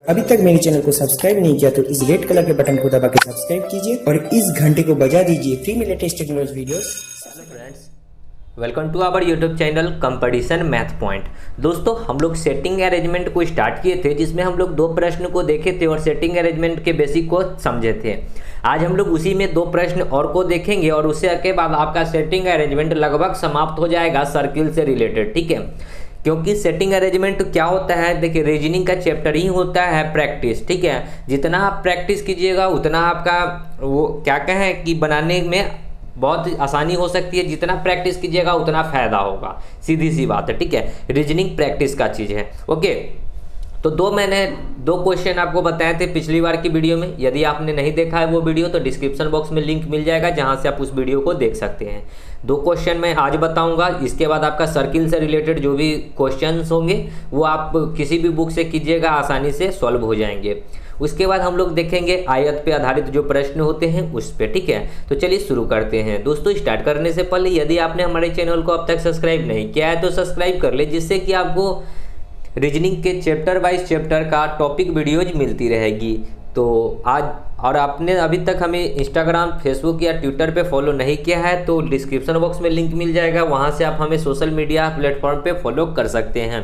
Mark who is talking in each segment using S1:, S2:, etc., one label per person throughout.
S1: अभी तक मेरे चैनल को सब्सक्राइब नहीं किया तो इस रेड कलर के बटन को दबा के सब्सक्राइब कीजिए और इस घंटे को बजा दीजिए फ्री में latest technology videos.
S2: Hello friends, welcome to our YouTube channel competition math point. दोस्तों, हम लोग सेटिंग अरेंजमेंट को स्टार्ट किए थे, जिसमें हम लोग 2 प्रश्न को देखे थे और सेटिंग अरेंजमेंट के बेसिक को समझे थे। आज हम लोग उसी में 2 प्रश्न और को देखेंगे और उससे के बाद आपका सेटिंग अरेंजमेंट लगभग समाप्त हो जाएगा सर्किल से रिलेटेड। ठीक है, क्योंकि सेटिंग अरेंजमेंट क्या होता है, देखिए रीजनिंग का चैप्टर ही होता है प्रैक्टिस। ठीक है, जितना आप प्रैक्टिस कीजिएगा उतना आपका वो क्या कहें कि बनाने में बहुत आसानी हो सकती है। जितना प्रैक्टिस कीजिएगा उतना फायदा होगा, सीधी सी बात है। ठीक है, रीजनिंग प्रैक्टिस का चीज़ है। ओके, तो मैंने 2 क्वेश्चन आपको बताए थे पिछली बार की वीडियो में। यदि आपने नहीं देखा है वो वीडियो तो डिस्क्रिप्शन बॉक्स में लिंक मिल जाएगा, जहां से आप उस वीडियो को देख सकते हैं। 2 क्वेश्चन मैं आज बताऊंगा। इसके बाद आपका सर्किल से रिलेटेड जो भी क्वेश्चंस होंगे वो आप किसी भी बुक से कीजिएगा, आसानी से सॉल्व हो जाएंगे। उसके बाद हम लोग देखेंगे आयत पे आधारित जो प्रश्न होते हैं उस पे। ठीक है, तो चलिए शुरू करते हैं। दोस्तों, स्टार्ट करने से पहले यदि आपने हमारे चैनल को अब तक सब्सक्राइब नहीं किया है तो सब्सक्राइब कर ले, जिससे कि आपको रीजनिंग के चैप्टर वाइज चैप्टर का टॉपिक वीडियोज मिलती रहेगी। तो आज और आपने अभी तक हमें इंस्टाग्राम, फेसबुक या ट्विटर पे फॉलो नहीं किया है तो डिस्क्रिप्शन बॉक्स में लिंक मिल जाएगा, वहाँ से आप हमें सोशल मीडिया प्लेटफॉर्म पे फॉलो कर सकते हैं।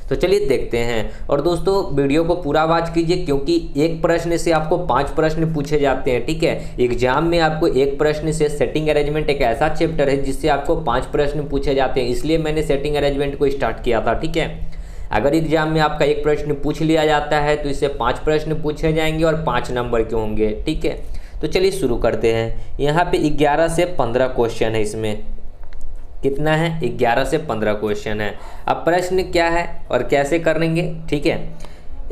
S2: तो चलिए देखते हैं। और दोस्तों, वीडियो को पूरा वॉच कीजिए, क्योंकि एक प्रश्न से आपको 5 प्रश्न पूछे जाते हैं। ठीक है, एग्जाम में आपको एक प्रश्न से सेटिंग अरेंजमेंट एक ऐसा चैप्टर है जिससे आपको 5 प्रश्न पूछे जाते हैं, इसलिए मैंने सेटिंग अरेंजमेंट को स्टार्ट किया था। ठीक है, अगर एग्जाम में आपका एक प्रश्न पूछ लिया जाता है तो इससे 5 प्रश्न पूछे जाएंगे और 5 नंबर के होंगे। ठीक है, तो चलिए शुरू करते हैं। यहाँ पे 11 से 15 क्वेश्चन है। इसमें कितना है? 11 से 15 क्वेश्चन है। अब प्रश्न क्या है और कैसे करेंगे? ठीक है,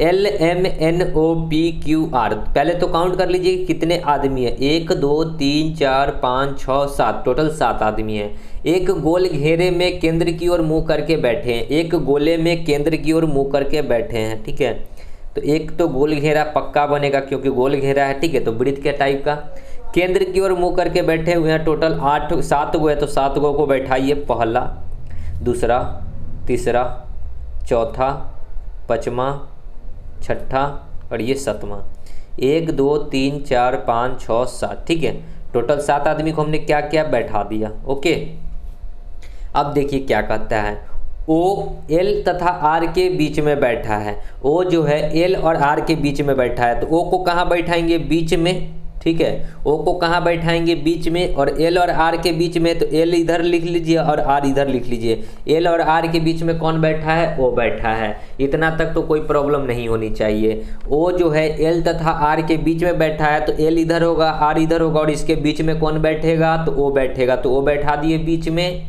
S2: LMNOPQR, पहले तो काउंट कर लीजिए कितने आदमी है। 1 2 3 4 5 6 7, टोटल 7 आदमी है। एक गोल घेरे में केंद्र की ओर मुंह करके बैठे हैं। एक गोले में केंद्र की ओर मुंह करके बैठे हैं। ठीक है, तो एक तो गोल घेरा पक्का बनेगा क्योंकि गोल घेरा है। ठीक है, तो वृत्त के टाइप का केंद्र की ओर मुंह करके बैठे हुए हैं। टोटल 7 गो है, तो 7 गो को बैठाइए। पहला, दूसरा, तीसरा, चौथा, 5वां, 6ठा और ये 7वां। 1 2 3 4 5 6 7। ठीक है, टोटल 7 आदमी को हमने क्या किया? बैठा दिया। ओके, अब देखिए क्या कहता है। ओ एल तथा आर के बीच में बैठा है। ओ जो है एल और आर के बीच में बैठा है, तो ओ को कहाँ बैठाएंगे? बीच में। ठीक है, ओ को कहाँ बैठाएंगे? बीच में। और एल और आर के बीच में, तो एल इधर लिख लीजिए और आर इधर लिख लीजिए। एल और आर के बीच में कौन बैठा है? ओ बैठा है। इतना तक तो कोई प्रॉब्लम नहीं होनी चाहिए। ओ जो है एल तथा आर के बीच में बैठा है, तो एल इधर होगा, आर इधर होगा और इसके बीच में कौन बैठेगा? तो ओ बैठेगा, तो ओ बैठा दिए बीच में।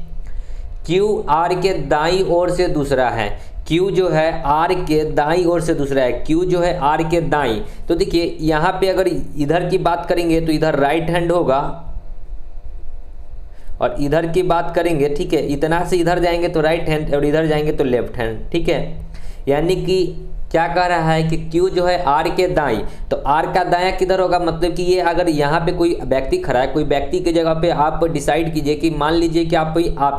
S2: क्यू आर के दाईं ओर से दूसरा है। क्यू जो है आर के दाईं ओर से दूसरा है। क्यू जो है आर के दाईं, तो देखिए यहाँ पे अगर इधर की बात करेंगे तो इधर राइट हैंड होगा और इधर की बात करेंगे, ठीक है, इतना से इधर जाएंगे तो राइट हैंड और इधर जाएंगे तो लेफ्ट हैंड। ठीक है, यानी कि क्या कह रहा है कि Q जो है R के दाईं, तो R का दायां किधर होगा? मतलब कि ये अगर यहाँ पे कोई व्यक्ति खड़ा है, कोई व्यक्ति की जगह पे आप डिसाइड कीजिए कि मान लीजिए कि आप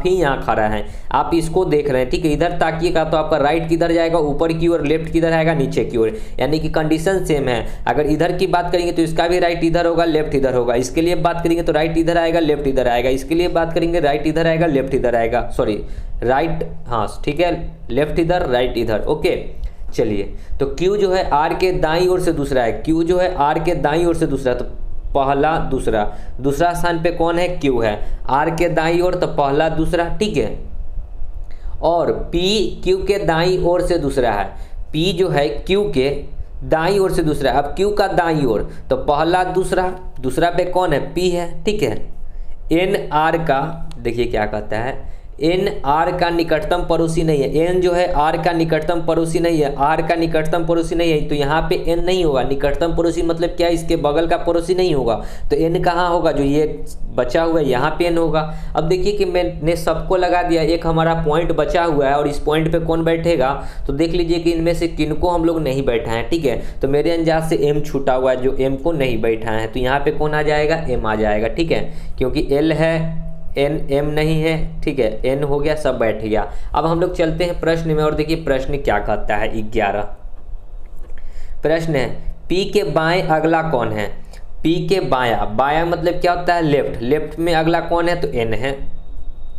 S2: ही यहाँ खड़ा है, आप इसको देख रहे हैं। ठीक है, इधर ताकिएगा तो आपका राइट किधर जाएगा? ऊपर की ओर। लेफ्ट किधर आएगा? नीचे की ओर। यानी कि कंडीशन सेम है। अगर इधर की बात करेंगे तो इसका भी राइट इधर होगा, लेफ्ट इधर होगा। इसके लिए बात करेंगे तो राइट इधर आएगा, लेफ्ट इधर आएगा। इसके लिए बात करेंगे राइट इधर आएगा, लेफ्ट इधर आएगा। सॉरी, राइट, हाँ ठीक है, लेफ्ट इधर, राइट इधर। ओके, चलिए, तो Q जो है R के दाईं ओर से दूसरा है। Q जो है R के दाईं ओर से दूसरा, तो पहला, दूसरा। दूसरा स्थान पे कौन है? Q है। R के दाईं ओर, तो पहला, दूसरा। ठीक है, और P Q के दाईं ओर से दूसरा है। P जो है Q के दाईं ओर से दूसरा है। अब Q का दाईं ओर, तो पहला, दूसरा। दूसरा पे कौन है? P है। ठीक है, N R का देखिए क्या कहता है। एन आर का निकटतम पड़ोसी नहीं है। एन जो है आर का निकटतम पड़ोसी नहीं है। आर का निकटतम पड़ोसी नहीं है, तो यहाँ पे एन नहीं होगा। निकटतम पड़ोसी मतलब क्या? इसके बगल का पड़ोसी नहीं होगा। तो एन कहाँ होगा? जो ये बचा हुआ है यहाँ पे एन होगा। अब देखिए कि मैंने सबको लगा दिया, एक हमारा पॉइंट बचा हुआ है और इस पॉइंट पे कौन बैठेगा? तो देख लीजिए कि इनमें से किनको हम लोग नहीं बैठा है। ठीक है, तो मेरे अंदाज से एम छूटा हुआ है, जो एम को नहीं बैठा है, तो यहाँ पे कौन आ जाएगा? एम आ जाएगा। ठीक है, क्योंकि एल है, एन एम नहीं है। ठीक है, एन हो गया, सब बैठ गया। अब हम लोग चलते हैं प्रश्न में और देखिए प्रश्न क्या कहता है। 11 प्रश्न है पी के बाएं अगला कौन है। पी के बायां, बायां मतलब क्या होता है लेफ्ट, लेफ्ट में अगला कौन है तो एन है।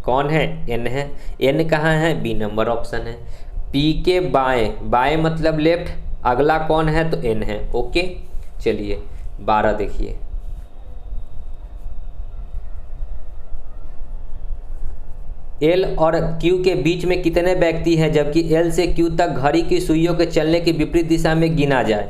S2: कौन है एन है। एन कहाँ है बी नंबर ऑप्शन है। पी के बाएं, बाएं मतलब लेफ्ट, अगला कौन है तो एन है। ओके चलिए 12 देखिए। एल और क्यू के बीच में कितने व्यक्ति हैं जबकि एल से क्यू तक घड़ी की सुइयों के चलने की विपरीत दिशा में गिना जाए।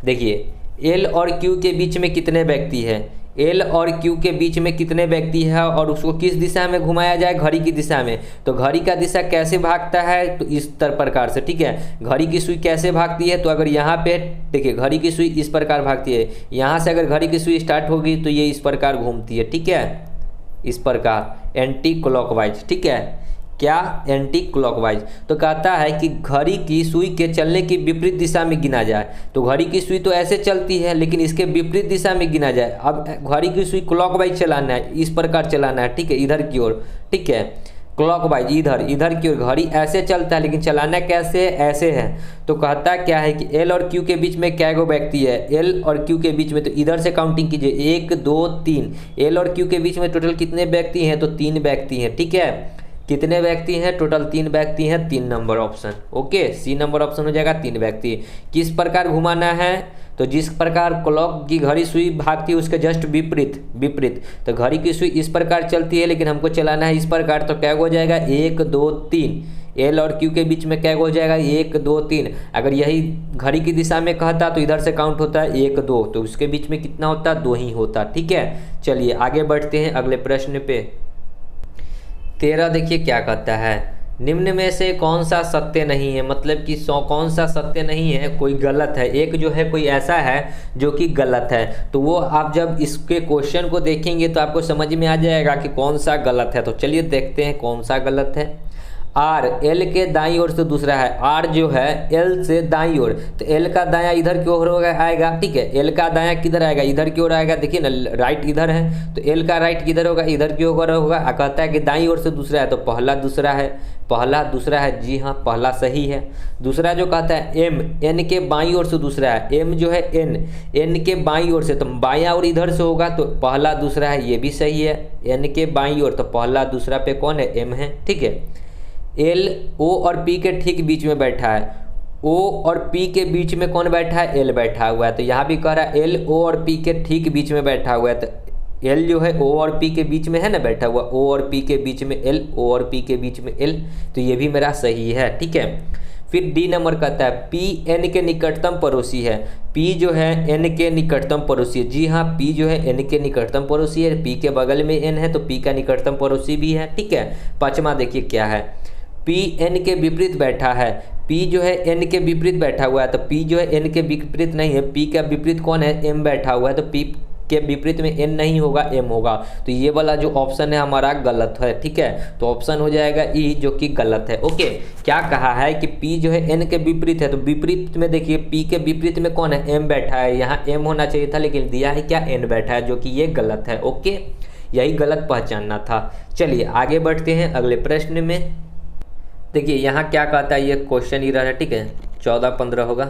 S2: देखिए एल और क्यू के बीच में कितने व्यक्ति हैं, एल और क्यू के बीच में कितने व्यक्ति हैं और उसको किस दिशा में घुमाया जाए, घड़ी की दिशा में। तो घड़ी का दिशा कैसे भागता है तो इस प्रकार से, ठीक है। घड़ी की सुई कैसे भागती है तो अगर यहाँ पे देखिए घड़ी की सुई इस प्रकार भागती है, यहाँ से अगर घड़ी की सुई स्टार्ट होगी तो ये इस प्रकार घूमती है, ठीक है, इस प्रकार एंटी क्लॉकवाइज, ठीक है। क्या एंटी क्लॉकवाइज। तो कहता है कि घड़ी की सुई के चलने की विपरीत दिशा में गिना जाए। तो घड़ी की सुई तो ऐसे चलती है लेकिन इसके विपरीत दिशा में गिना जाए। अब घड़ी की सुई क्लॉकवाइज चलाना है, इस प्रकार चलाना है, ठीक है, इधर की ओर, ठीक है, क्लॉकवाइज इधर की ओर। घड़ी ऐसे चलता है लेकिन चलाना कैसे है, ऐसे है। तो कहता क्या है कि एल और क्यू के बीच में क्या गो व्यक्ति है, एल और क्यू के बीच में, तो इधर से काउंटिंग कीजिए 1 2 3। एल और क्यू के बीच में टोटल कितने व्यक्ति हैं तो 3 व्यक्ति हैं, ठीक है। कितने व्यक्ति हैं टोटल 3 व्यक्ति हैं, 3 number option. Okay C number option हो जाएगा 3 व्यक्ति। किस प्रकार घुमाना है तो जिस प्रकार क्लॉक की घड़ी सुई भागती है उसके जस्ट विपरीत। तो घड़ी की सुई इस प्रकार चलती है लेकिन हमको चलाना है इस प्रकार। तो क्या हो जाएगा 1 2 3। एल और क्यू के बीच में क्या हो जाएगा 1 2 3। अगर यही घड़ी की दिशा में कहता तो इधर से काउंट होता है 1 2, तो उसके बीच में कितना होता 2 ही होता, ठीक है। चलिए आगे बढ़ते हैं अगले प्रश्न पे। 13 देखिए क्या कहता है, निम्न में से कौन सा सत्य नहीं है। मतलब कि कौन सा सत्य नहीं है, कोई गलत है। एक जो है कोई ऐसा है जो कि गलत है। तो वो आप जब इसके क्वेश्चन को देखेंगे तो आपको समझ में आ जाएगा कि कौन सा गलत है। तो चलिए देखते हैं कौन सा गलत है। आर एल के दाईं ओर से दूसरा है। आर जो है एल से दाईं ओर, तो एल का दायां इधर की ओर आएगा, ठीक है। एल का दायां किधर आएगा, इधर की ओर आएगा। देखिए ना राइट इधर है तो एल का राइट किधर होगा, इधर की ओर होगा। कहता है कि दाईं ओर से दूसरा है तो पहला दूसरा है, पहला दूसरा है। जी हाँ पहला सही है। दूसरा जो कहता है एम, एन के बाईं ओर से दूसरा है। एम जो है एन के बाईं ओर से, तो बायां और इधर से होगा तो पहला दूसरा है, ये भी सही है। एन के बाईं ओर तो पहला दूसरा पे कौन है, एम है, ठीक है। एल ओ और पी के ठीक बीच में बैठा है। ओ और पी के बीच में कौन बैठा है, एल बैठा हुआ है। तो यहाँ भी कह रहा है एल ओ और पी के ठीक बीच में बैठा हुआ है। तो एल जो है ओ और पी के बीच में है ना बैठा हुआ, ओ और पी के बीच में एल, ओ और पी के बीच में एल। तो ये भी मेरा सही है, ठीक है। फिर डी नंबर कहता है पी एन के निकटतम पड़ोसी है। पी जो है एन के निकटतम पड़ोसी है। जी हाँ पी जो है एन के निकटतम पड़ोसी है। पी के बगल में एन है तो पी का निकटतम पड़ोसी भी है, ठीक है। पांचवा देखिए क्या है, पी एन के विपरीत बैठा है। पी जो है एन के विपरीत बैठा हुआ है। तो पी जो है एन के विपरीत नहीं है, पी का विपरीत कौन है, एम बैठा हुआ है। तो पी के विपरीत में एन नहीं होगा, एम होगा। तो ये वाला जो ऑप्शन है हमारा गलत है, ठीक है। तो ऑप्शन हो जाएगा ई जो कि गलत है। ओके क्या कहा है कि पी जो है एन के विपरीत है। तो विपरीत में देखिए पी के विपरीत में कौन है, एम बैठा है। यहाँ एम होना चाहिए था लेकिन दिया है क्या, एन बैठा है, जो कि ये गलत है। ओके यही गलत पहचानना था। चलिए आगे बढ़ते हैं अगले प्रश्न में। देखिए यहाँ क्या कहता है, ये क्वेश्चन ही रहा है, ठीक है। 14-15 होगा।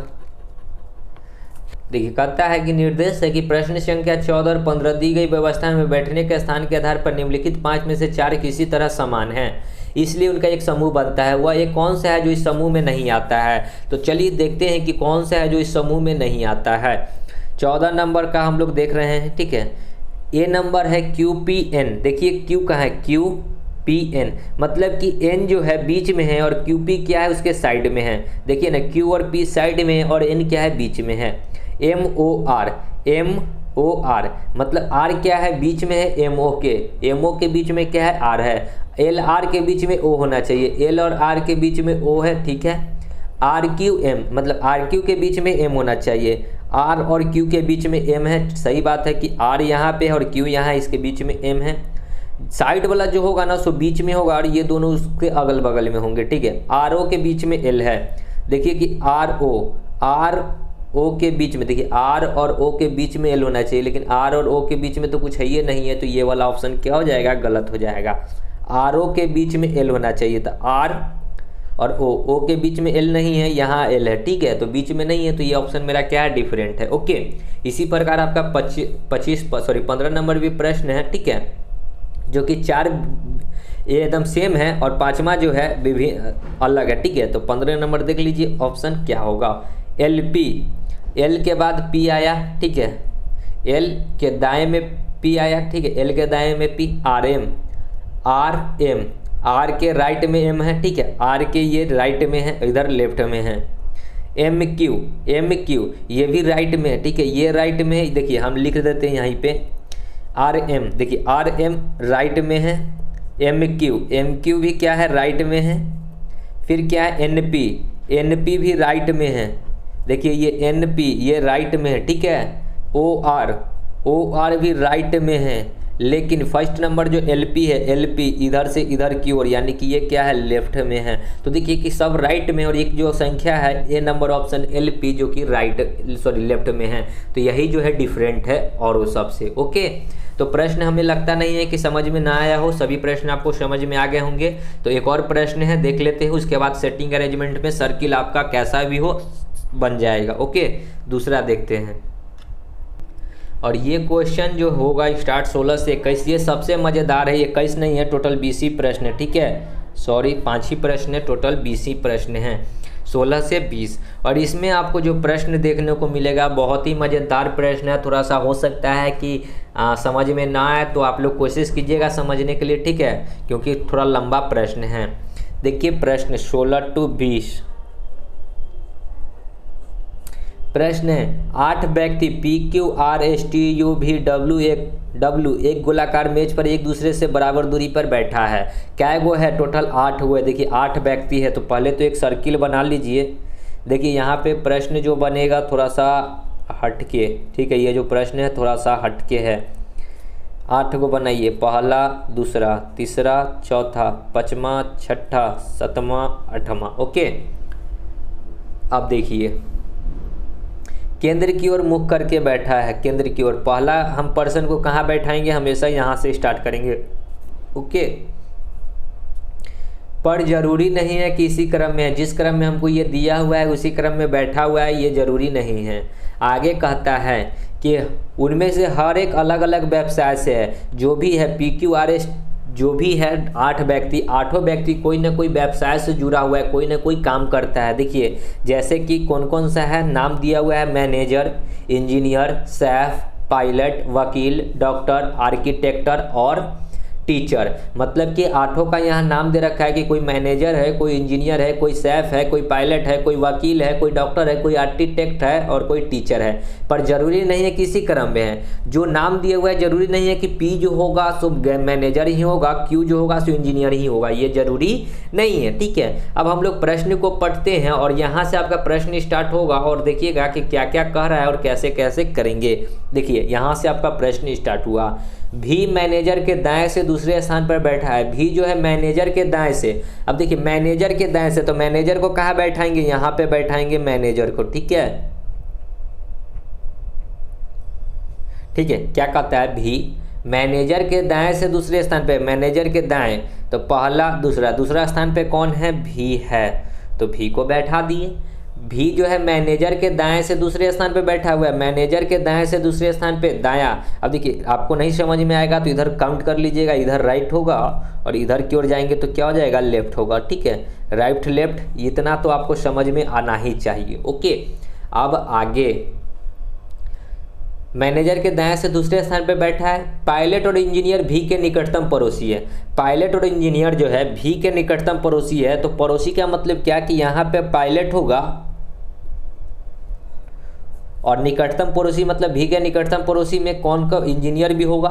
S2: देखिए कहता है कि निर्देश है कि प्रश्न संख्या 14 और 15 दी गई व्यवस्था में बैठने के स्थान के आधार पर निम्नलिखित 5 में से 4 किसी तरह समान हैं, इसलिए उनका एक समूह बनता है। वह एक कौन सा है जो इस समूह में नहीं आता है। तो चलिए देखते हैं कि कौन सा है जो इस समूह में नहीं आता है। 14 नंबर का हम लोग देख रहे हैं, ठीक है। ए नंबर है क्यू पी एन। देखिए क्यू कहाँ है, क्यू पी एन, मतलब कि एन जो है बीच में है और क्यू पी क्या है उसके साइड में है। देखिए ना क्यू और पी साइड में है और एन क्या है बीच में है। एम ओ आर मतलब आर क्या है बीच में है, एम ओ के बीच में क्या है, आर है। एल आर के बीच में ओ होना चाहिए, एल और आर के बीच में ओ है, ठीक है। आर क्यू एम मतलब आर क्यू के बीच में एम होना चाहिए, आर और क्यू के बीच में एम है। सही बात है कि आर यहाँ पे और क्यू यहाँ है, इसके बीच में एम है। साइड वाला जो होगा ना सो बीच में होगा और ये दोनों उसके अगल बगल में होंगे, ठीक है। आर ओ के बीच में एल है। देखिए कि आर ओ के बीच में, देखिए आर और ओ के बीच में एल होना चाहिए, लेकिन आर और ओ के बीच में तो कुछ है ही नहीं है। तो ये वाला ऑप्शन क्या हो जाएगा, गलत हो जाएगा। आर ओ के बीच में एल होना चाहिए। तो आर और ओ के बीच में एल नहीं है, यहाँ एल है, ठीक है, तो बीच में नहीं है, तो ये ऑप्शन मेरा क्या है, डिफरेंट है। ओके, इसी प्रकार आपका 15 नंबर भी प्रश्न है, ठीक है, जो कि 4 ये एकदम सेम है और 5वां जो है विभिन्न अलग है, ठीक है। तो 15 नंबर देख लीजिए ऑप्शन क्या होगा, एल पी, एल के बाद पी आया, ठीक है, एल के दाएं में पी आया, ठीक है, एल के दाएं में पी, आर एम, आर के राइट में एम है, ठीक है, आर के ये राइट में है, इधर लेफ्ट में है, एम क्यू ये भी राइट में है, ठीक है, ये राइट में है, देखिए हम लिख देते हैं यहीं पे आर एम, देखिए आर एम राइट में है, एम क्यू भी क्या है, राइट में है, फिर क्या है एन पी भी राइट में है, देखिए ये एन पी ये राइट में है, ठीक है, ओ आर भी राइट में है, लेकिन फर्स्ट नंबर जो एल पी है, एल पी इधर से इधर की ओर, यानी कि ये क्या है, लेफ्ट में है। तो देखिए कि सब राइट में, और एक जो संख्या है ए नंबर ऑप्शन एल पी जो कि लेफ्ट में है, तो यही जो है डिफरेंट है और वो सबसे। ओके, तो प्रश्न हमें लगता नहीं है कि समझ में ना आया हो, सभी प्रश्न आपको समझ में आ गए होंगे। तो एक और प्रश्न है, देख लेते हैं, उसके बाद सेटिंग अरेंजमेंट में सर्किल आपका कैसा भी हो बन जाएगा। ओके, दूसरा देखते हैं, और ये क्वेश्चन जो होगा स्टार्ट 16 से 21, ये सबसे मज़ेदार है, 21 नहीं है, टोटल 20 ही प्रश्न है, ठीक है, सॉरी 5 ही प्रश्न है, टोटल 20 ही प्रश्न हैं, 16 से 20। और इसमें आपको जो प्रश्न देखने को मिलेगा बहुत ही मज़ेदार प्रश्न है, थोड़ा सा हो सकता है कि समझ में ना आए, तो आप लोग कोशिश कीजिएगा समझने के लिए, ठीक है, क्योंकि थोड़ा लंबा प्रश्न है। देखिए प्रश्न 16 to 20 प्रश्न है, 8 व्यक्ति P Q R S T U V W एक गोलाकार मेज पर एक दूसरे से बराबर दूरी पर बैठा है, क्या गो है, टोटल 8 हुए। देखिए 8 व्यक्ति है, तो पहले तो एक सर्किल बना लीजिए। देखिए यहाँ पे प्रश्न जो बनेगा थोड़ा सा हटके, ठीक है, ये जो प्रश्न है थोड़ा सा हटके है। 8 को बनाइए, पहला, दूसरा, तीसरा, चौथा, 5वां, 6वां, 7वां, 8वां। ओके, अब देखिए केंद्र की ओर मुख करके बैठा है, केंद्र की ओर। पहला हम पर्सन को कहाँ बैठाएंगे, हमेशा यहाँ से स्टार्ट करेंगे। ओके, पर जरूरी नहीं है कि इसी क्रम में है, जिस क्रम में हमको ये दिया हुआ है उसी क्रम में बैठा हुआ है, ये जरूरी नहीं है। आगे कहता है कि उनमें से हर एक अलग अलग व्यवसाय से है, जो भी है पी क्यू आर एस जो भी है 8 व्यक्ति, 8 व्यक्ति कोई ना कोई व्यवसाय से जुड़ा हुआ है, कोई ना कोई काम करता है। देखिए जैसे कि कौन कौन सा है, नाम दिया हुआ है, मैनेजर, इंजीनियर, शेफ, पायलट, वकील, डॉक्टर, आर्किटेक्टर और टीचर। मतलब कि 8 का यहाँ नाम दे रखा है कि कोई मैनेजर है, कोई इंजीनियर है, कोई शेफ है, कोई पायलट है, कोई वकील है, कोई डॉक्टर है, कोई आर्किटेक्ट है और कोई टीचर है। पर जरूरी नहीं है किसी क्रम में है, जो नाम दिया हुआ है जरूरी नहीं है कि पी जो होगा सो मैनेजर ही होगा, क्यू जो होगा सो इंजीनियर ही होगा, ये जरूरी नहीं है। ठीक है, अब हम लोग प्रश्न को पढ़ते हैं और यहाँ से आपका प्रश्न स्टार्ट होगा और देखिएगा कि क्या क्या कह रहा है और कैसे कैसे करेंगे। देखिए यहाँ से आपका प्रश्न स्टार्ट हुआ, भी मैनेजर के दाएं से दूसरे स्थान पर बैठा है। भी जो है मैनेजर के दाएं से, अब देखिए मैनेजर के दाएं से, तो मैनेजर को कहाँ बैठाएंगे, यहाँ पे बैठाएंगे मैनेजर को। ठीक है, ठीक है, क्या कहता है, भी मैनेजर के दाएं से दूसरे स्थान पे, मैनेजर के दाएं तो पहला, दूसरा, दूसरा स्थान पे कौन है, भी है, तो भी को बैठा दिए। भी जो है मैनेजर के दाएं से दूसरे स्थान पे बैठा हुआ है, मैनेजर के दाएं से दूसरे स्थान पे दायां। अब देखिए आपको नहीं समझ में आएगा तो इधर काउंट कर लीजिएगा, इधर राइट होगा और इधर की ओर जाएंगे तो क्या हो जाएगा, लेफ्ट होगा। ठीक है, राइट लेफ्ट इतना तो आपको समझ में आना ही चाहिए। ओके, अब आगे मैनेजर के दाएं से दूसरे स्थान पर बैठा है पायलट और इंजीनियर, भी के निकटतम पड़ोसी है। पायलट और इंजीनियर जो है भी के निकटतम पड़ोसी है, तो पड़ोसी का मतलब क्या कि यहाँ पे पायलट होगा और निकटतम पड़ोसी मतलब भी के निकटतम पड़ोसी में कौन का, इंजीनियर भी होगा।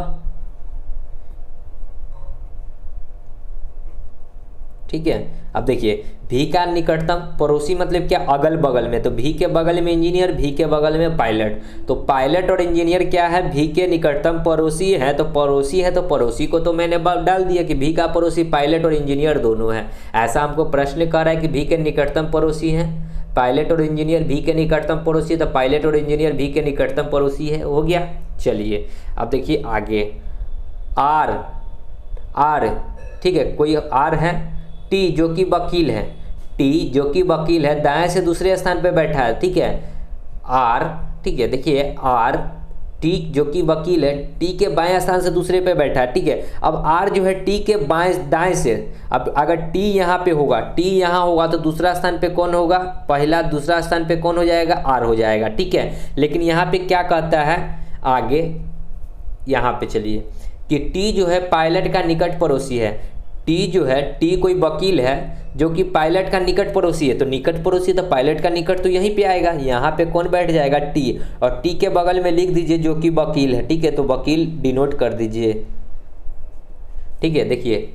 S2: ठीक है, अब देखिए भी का निकटतम पड़ोसी मतलब क्या, अगल बगल में, तो भी के बगल में इंजीनियर, भी के बगल में पायलट। तो पायलट और इंजीनियर क्या है, भी के निकटतम पड़ोसी है, तो पड़ोसी है, तो पड़ोसी को तो मैंने डाल दिया कि भी का पड़ोसी पायलट और इंजीनियर दोनों है। ऐसा हमको प्रश्न कर रहा है कि भी के निकटतम पड़ोसी है, पायलट और इंजीनियर भी के निकटतम पड़ोसी है, तो पायलट और इंजीनियर भी के निकटतम पड़ोसी है, हो गया। चलिए अब देखिए आगे, आर, ठीक है, कोई आर है, टी जो कि वकील है, टी जो कि वकील है दाएं से दूसरे स्थान पे बैठा है, ठीक है, आर, ठीक है, देखिए आर, टी जो कि वकील है टी के बाएं स्थान से दूसरे पे बैठा है, ठीक है। अब आर जो है टी के बाएं दाएं से, अब अगर टी यहाँ पे होगा, टी यहाँ होगा तो दूसरा स्थान पे कौन होगा, पहला दूसरा स्थान पे कौन हो जाएगा, आर हो जाएगा, ठीक है। लेकिन यहाँ पे क्या कहता है आगे, यहाँ पे चलिए कि टी जो है पायलट का निकट पड़ोसी है, टी जो है, टी कोई वकील है जो कि पायलट का निकट पड़ोसी है, तो निकट पड़ोसी तो पायलट का निकट तो यहीं पे आएगा, यहाँ पे कौन बैठ जाएगा, टी, और टी के बगल में लिख दीजिए जो कि वकील है, ठीक है, तो वकील डिनोट कर दीजिए, ठीक है। देखिए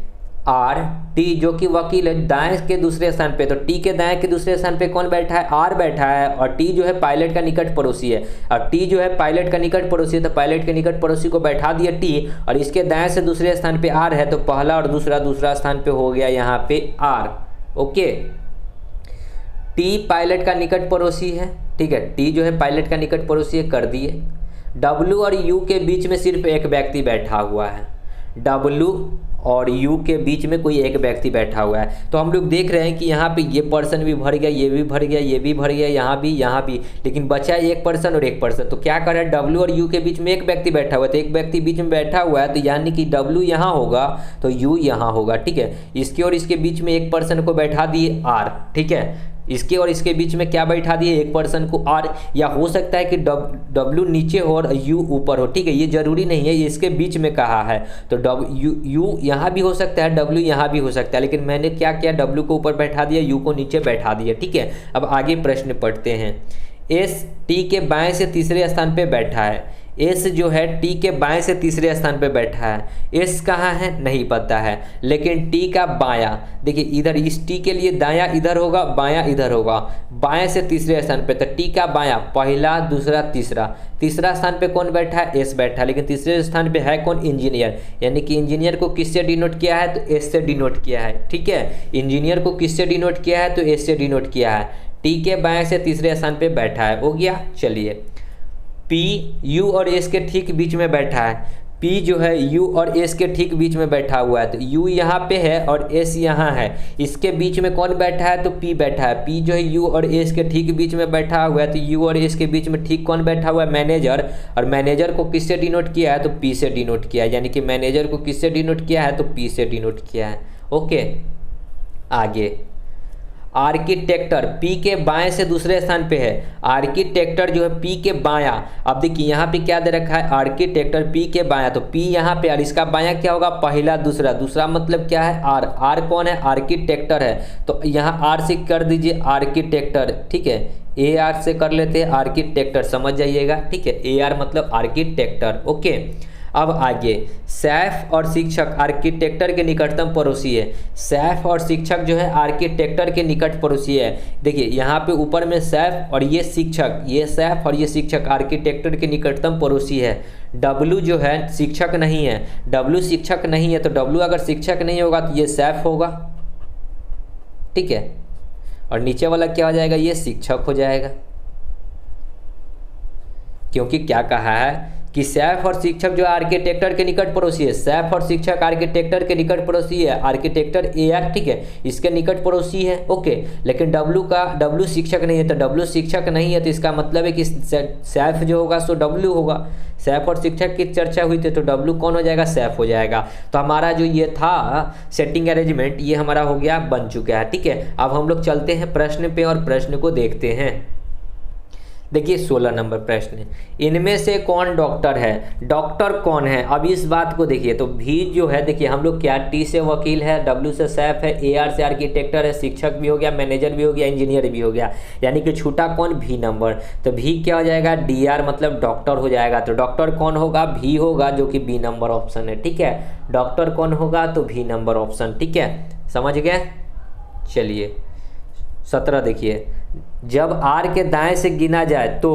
S2: आर, टी जो कि वकील है दाएं के दूसरे स्थान पे, तो टी के दाएं के दूसरे स्थान पे कौन बैठा है, आर बैठा है, और टी जो है पायलट का निकट पड़ोसी है, और टी जो है पायलट का निकट पड़ोसी है, तो पायलट के निकट पड़ोसी को बैठा दिया टी, और इसके दाएं से दूसरे स्थान पे आर है, तो पहला और दूसरा स्थान पे हो गया यहाँ पे आर, ओके। टी पायलट का निकट पड़ोसी है, ठीक है, टी जो है पायलट का निकट पड़ोसी है, कर दिए। डब्लू और यू के बीच में सिर्फ एक व्यक्ति बैठा हुआ है, डब्लू और यू के बीच में कोई एक व्यक्ति बैठा हुआ है, तो हम लोग देख रहे हैं कि यहाँ पे ये पर्सन भी भर गया, ये भी भर गया, ये भी भर गया, यहाँ भी, लेकिन बचा एक पर्सन और एक पर्सन, तो क्या कर रहा है, डब्लू और यू के बीच में एक व्यक्ति बैठा हुआ है, तो एक व्यक्ति बीच में बैठा हुआ है, तो यानी कि डब्लू यहाँ होगा तो यू यहाँ होगा, ठीक है। इसके और इसके बीच में एक पर्सन को बैठा दिए आर, ठीक है, इसके और इसके बीच में क्या बैठा दिए, एक पर्सन को आर, या हो सकता है कि डब्लू नीचे हो और यू ऊपर हो, ठीक है, ये जरूरी नहीं है, ये इसके बीच में कहा है, तो यू यहाँ भी हो सकता है, डब्लू यहाँ भी हो सकता है, लेकिन मैंने क्या किया, डब्लू को ऊपर बैठा दिया, यू को नीचे बैठा दिया, ठीक है। अब आगे प्रश्न पढ़ते हैं। एस टी के बाएं से तीसरे स्थान पे बैठा है, एस जो है टी के बाएं से तीसरे स्थान पे बैठा है, एस कहाँ है नहीं पता है, लेकिन टी का बायां, देखिए इधर इस टी के लिए दायां इधर होगा, बायां इधर होगा, बाएं से तीसरे स्थान पे, तो टी का बायां पहला दूसरा तीसरा स्थान पे कौन बैठा है, एस बैठा है, लेकिन तीसरे स्थान पे है कौन, इंजीनियर, यानी कि इंजीनियर को किससे डिनोट किया है, तो एस से डिनोट किया है, ठीक है। इंजीनियर को किससे डिनोट किया है, तो एस से डिनोट किया है, टी के बाएं से तीसरे स्थान पे बैठा है, हो गया। चलिए पी यू और एस के ठीक बीच में बैठा है, पी जो है यू और एस के ठीक बीच में बैठा हुआ है, तो यू यहाँ पे है और एस यहाँ है, इसके बीच में कौन बैठा है, तो पी बैठा है, पी जो है यू और एस के ठीक बीच में बैठा हुआ है, तो यू और एस के बीच में ठीक कौन बैठा हुआ है, मैनेजर, और मैनेजर को किससे डिनोट किया है, तो पी से डिनोट किया है, यानी कि मैनेजर को किससे डिनोट किया है, तो पी से डिनोट किया है, ओके। आगे आर्किटेक्टर पी के बाएं से दूसरे स्थान पे है, आर्किटेक्टर जो है पी के बायां, अब देखिए यहाँ पे क्या दे रखा है, आर्किटेक्टर पी के बायां, तो पी यहाँ पे और इसका बायां क्या होगा, पहला दूसरा मतलब क्या है, आर, आर कौन है, आर्किटेक्टर है, तो यहाँ आर से कर दीजिए आर्किटेक्टर, ठीक है, ए आर से कर लेते हैं आर्किटेक्टर, समझ जाइएगा, ठीक है, ए आर मतलब आर्किटेक्टर, ओके। अब आगे सैफ और शिक्षक आर्किटेक्टर के निकटतम पड़ोसी है, सैफ और शिक्षक जो है आर्किटेक्टर के निकट पड़ोसी है, देखिए यहाँ पे ऊपर में सैफ और ये शिक्षक, ये सैफ और ये शिक्षक आर्किटेक्टर के निकटतम पड़ोसी है। डब्लू जो है शिक्षक नहीं है, डब्लू शिक्षक नहीं है, तो डब्लू अगर शिक्षक नहीं होगा तो ये सैफ होगा, ठीक है, और नीचे वाला क्या हो जाएगा, ये शिक्षक हो जाएगा, क्योंकि क्या कहा है कि सैफ और शिक्षक जो आर्किटेक्टर के निकट पड़ोसी है, सैफ और शिक्षक आर्किटेक्टर के निकट पड़ोसी है, आर्किटेक्टर ए आर, ठीक है, इसके निकट पड़ोसी है, ओके। लेकिन डब्लू शिक्षक नहीं है, तो डब्लू शिक्षक नहीं है, तो इसका मतलब है कि सैफ जो होगा सो डब्लू होगा, सैफ और शिक्षक की चर्चा हुई थी तो डब्लू कौन हो जाएगा, सैफ हो जाएगा। तो हमारा जो ये था सेटिंग अरेंजमेंट ये हमारा हो गया, बन चुका है, ठीक है। अब हम लोग चलते हैं प्रश्न पे और प्रश्न को देखते हैं। देखिए 16 नंबर प्रश्न, इनमें से कौन डॉक्टर है, डॉक्टर कौन है, अब इस बात को देखिए, तो भी जो है देखिए हम लोग क्या, टी से वकील है, डब्ल्यू से सैफ है, ए आर से आर्किटेक्टर है, शिक्षक भी हो गया, मैनेजर भी हो गया, इंजीनियर भी हो गया, यानी कि छूटा कौन, भी नंबर, तो भी क्या हो जाएगा, डी आर मतलब डॉक्टर हो जाएगा, तो डॉक्टर कौन होगा, भी होगा, जो कि बी नंबर ऑप्शन है, ठीक है, डॉक्टर कौन होगा, तो भी नंबर ऑप्शन, ठीक है, समझ गए। चलिए 17 देखिए, जब आर के दाएं से गिना जाए तो,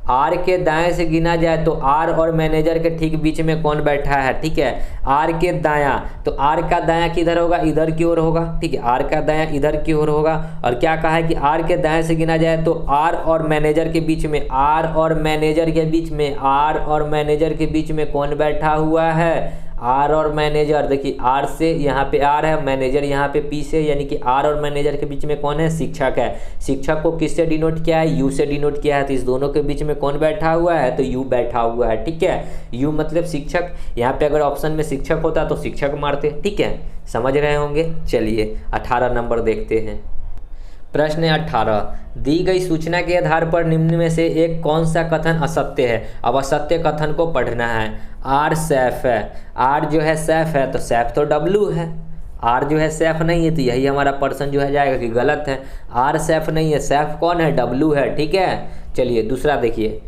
S2: आर के दाएं से गिना जाए तो आर और मैनेजर के ठीक बीच में कौन बैठा है, ठीक है, आर के दायां, तो आर का दायां किधर होगा, इधर की ओर होगा, ठीक है, आर का दायां इधर की ओर होगा, और क्या कहा है कि आर के दाएं से गिना जाए तो आर और मैनेजर के बीच में, आर और मैनेजर के बीच में, आर और मैनेजर के बीच में कौन बैठा हुआ है, आर और मैनेजर, देखिए आर से यहाँ पे आर है, मैनेजर यहाँ पे पी से, यानी कि आर और मैनेजर के बीच में कौन है, शिक्षक है। शिक्षक को किससे डिनोट किया है, यू से डिनोट किया है। तो इस दोनों के बीच में कौन बैठा हुआ है, तो यू बैठा हुआ है, ठीक है। यू मतलब शिक्षक, यहाँ पे अगर ऑप्शन में शिक्षक होता तो शिक्षक मारते, ठीक है, समझ रहे होंगे। चलिए 18 नंबर देखते हैं। प्रश्न 18, दी गई सूचना के आधार पर निम्न में से एक कौन सा कथन असत्य है। अब असत्य कथन को पढ़ना है। आर सैफ है, आर जो है सैफ है, तो सैफ तो डब्लू है, आर जो है सैफ नहीं है, तो यही हमारा पर्सन जो है जाएगा कि गलत है। आर सैफ नहीं है, सैफ कौन है, डब्लू है, ठीक है। चलिए दूसरा देखिए,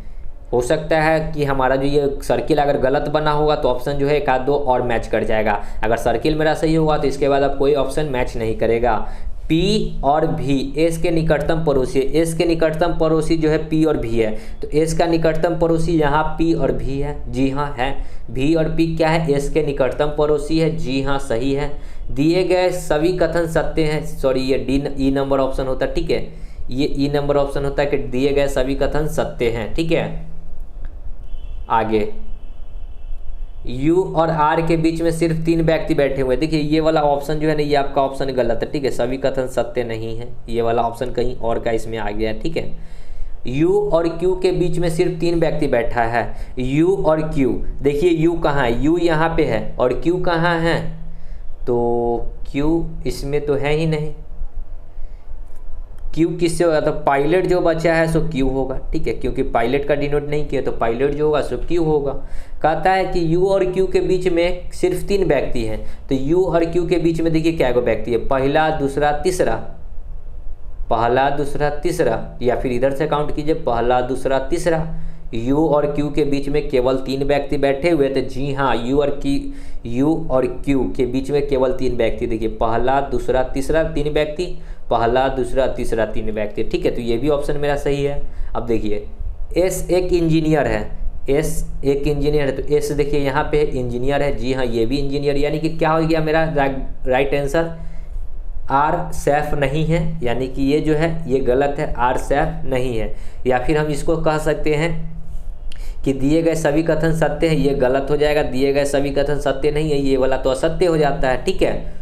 S2: हो सकता है कि हमारा जो ये सर्किल अगर गलत बना होगा तो ऑप्शन जो है एक आध दो और मैच कर जाएगा। अगर सर्किल मेरा सही होगा तो इसके बाद अब कोई ऑप्शन मैच नहीं करेगा। P और V S के निकटतम पड़ोसी, S के निकटतम पड़ोसी जो है P और V है, तो S का निकटतम पड़ोसी यहाँ P और V है, जी हाँ है। V और P क्या है, S के निकटतम पड़ोसी है, जी हाँ सही है। दिए गए सभी कथन सत्य हैं, सॉरी ये E नंबर ऑप्शन होता है, ठीक है, ये E नंबर ऑप्शन होता है कि दिए गए सभी कथन सत्य हैं, ठीक है। आगे U और R के बीच में सिर्फ 3 व्यक्ति बैठे हुए हैं। देखिए ये वाला ऑप्शन जो है ना, ये आपका ऑप्शन गलत है, ठीक है, सभी कथन सत्य नहीं है, ये वाला ऑप्शन कहीं और का इसमें आ गया है, ठीक है। U और Q के बीच में सिर्फ 3 व्यक्ति बैठा है। U और Q, देखिए U कहाँ है, U यहाँ पे है और Q कहाँ है, तो Q इसमें तो है ही नहीं। Q किससे होगा, तो पायलट जो बचा है सो Q होगा, ठीक है, क्योंकि पायलट का डिनोट नहीं किया तो पायलट जो होगा सो Q होगा। कहता है कि U और Q के बीच में सिर्फ 3 व्यक्ति हैं, तो U और Q के बीच में देखिए क्या गो व्यक्ति है, पहला दूसरा तीसरा, पहला दूसरा तीसरा, या फिर इधर से काउंट कीजिए पहला दूसरा तीसरा। U और Q के बीच में केवल 3 व्यक्ति बैठे हुए थे, जी हाँ, U और Q के बीच में केवल 3 व्यक्ति, देखिए पहला दूसरा तीसरा 3 व्यक्ति, पहला दूसरा तीसरा 3 व्यक्ति, ठीक है, तो ये भी ऑप्शन मेरा सही है। अब देखिए S एक इंजीनियर है, S एक इंजीनियर है, तो S देखिए यहाँ पे इंजीनियर है, जी हाँ ये भी इंजीनियर, यानी कि क्या हो गया मेरा राइट आंसर, आर सैफ नहीं है, यानी कि ये जो है ये गलत है, आर सैफ नहीं है। या फिर हम इसको कह सकते हैं कि दिए गए सभी कथन सत्य हैं, ये गलत हो जाएगा, दिए गए सभी कथन सत्य नहीं है, ये वाला तो असत्य हो जाता है, ठीक है।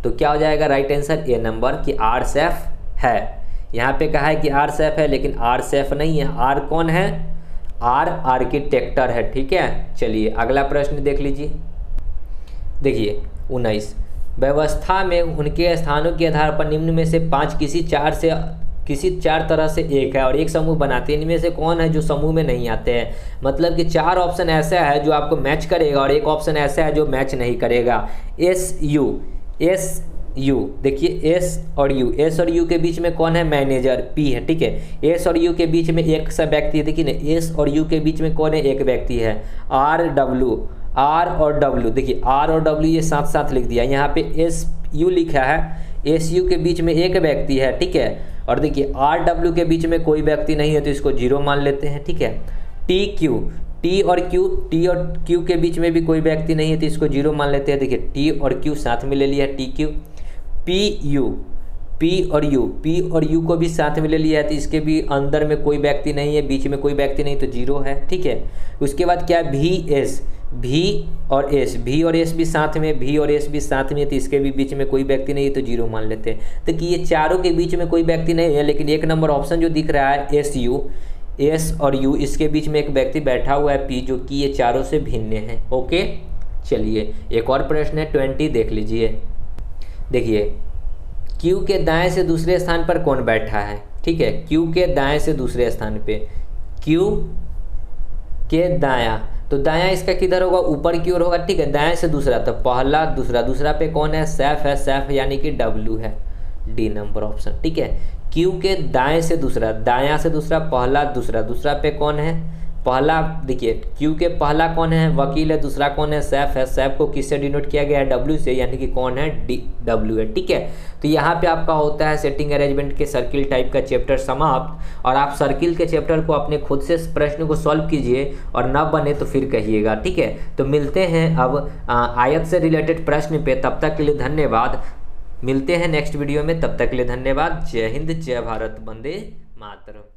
S2: तो क्या हो जाएगा राइट आंसर ए नंबर कि आर सैफ है। यहाँ पे कहा है कि आर सैफ है, लेकिन आर सैफ नहीं है, आर कौन है, आर आर्किटेक्टर है, ठीक है। चलिए अगला प्रश्न देख लीजिए। देखिए 19, व्यवस्था में उनके स्थानों के आधार पर निम्न में से 5 किसी चार तरह से एक है और एक समूह बनाते हैं, इनमें से कौन है जो समूह में नहीं आते हैं। मतलब कि 4 ऑप्शन ऐसा है जो आपको मैच करेगा और एक ऑप्शन ऐसा है जो मैच नहीं करेगा। एस यू, देखिए S और U के बीच में कौन है, मैनेजर P है, ठीक है। S और U के बीच में एक सा व्यक्ति है, देखिए ना S और U के बीच में कौन है, एक व्यक्ति है, R और W, देखिए R और W ये साथ साथ लिख दिया, यहाँ पे SU लिखा है, SU के बीच में एक व्यक्ति है, ठीक है। और देखिए RW के बीच में कोई व्यक्ति नहीं है तो इसको 0 मान लेते हैं, ठीक है। T और Q के बीच में भी कोई व्यक्ति नहीं है तो इसको 0 मान लेते हैं, देखिए T और Q साथ में ले लिया, TQ। P और U को भी साथ में ले लिया है तो इसके भी अंदर में कोई व्यक्ति नहीं है, बीच में कोई व्यक्ति नहीं तो 0 है, ठीक है। उसके बाद क्या है, V और S भी साथ में, है तो इसके भी बीच में कोई व्यक्ति नहीं है तो 0 मान लेते हैं। तो कि ये चारों के बीच में कोई व्यक्ति नहीं है, लेकिन एक नंबर ऑप्शन जो दिख रहा है S और U, इसके बीच में एक व्यक्ति बैठा हुआ है P, जो कि ये चारों से भिन्न है। ओके चलिए एक और प्रश्न है 20, देख लीजिए। देखिए Q के दाएं से दूसरे स्थान पर कौन बैठा है, ठीक है। Q के दाएं से दूसरे स्थान पे, Q के दायां, तो दायां इसका किधर होगा, ऊपर की ओर होगा, ठीक है। दाएं से दूसरा, तो पहला दूसरा पे कौन है, सैफ यानी कि W है, D नंबर ऑप्शन, ठीक है। Q के दाएं से दूसरा, पहला दूसरा पे कौन है, पहला, देखिए Q के पहला कौन है, वकील है, दूसरा कौन है, सैफ है। सैफ को किससे डिनोट किया गया है, W से, यानी कि कौन है, W है, ठीक है। तो यहाँ पे आपका होता है सेटिंग अरेंजमेंट के सर्किल टाइप का चैप्टर समाप्त। और आप सर्किल के चैप्टर को अपने खुद से प्रश्न को सॉल्व कीजिए और ना बने तो फिर कहिएगा, ठीक है। तो मिलते हैं अब आयत से रिलेटेड प्रश्न पे, तब तक के लिए धन्यवाद। मिलते हैं नेक्स्ट वीडियो में, तब तक के लिए धन्यवाद। जय हिंद, जय भारत, वंदे मातरम।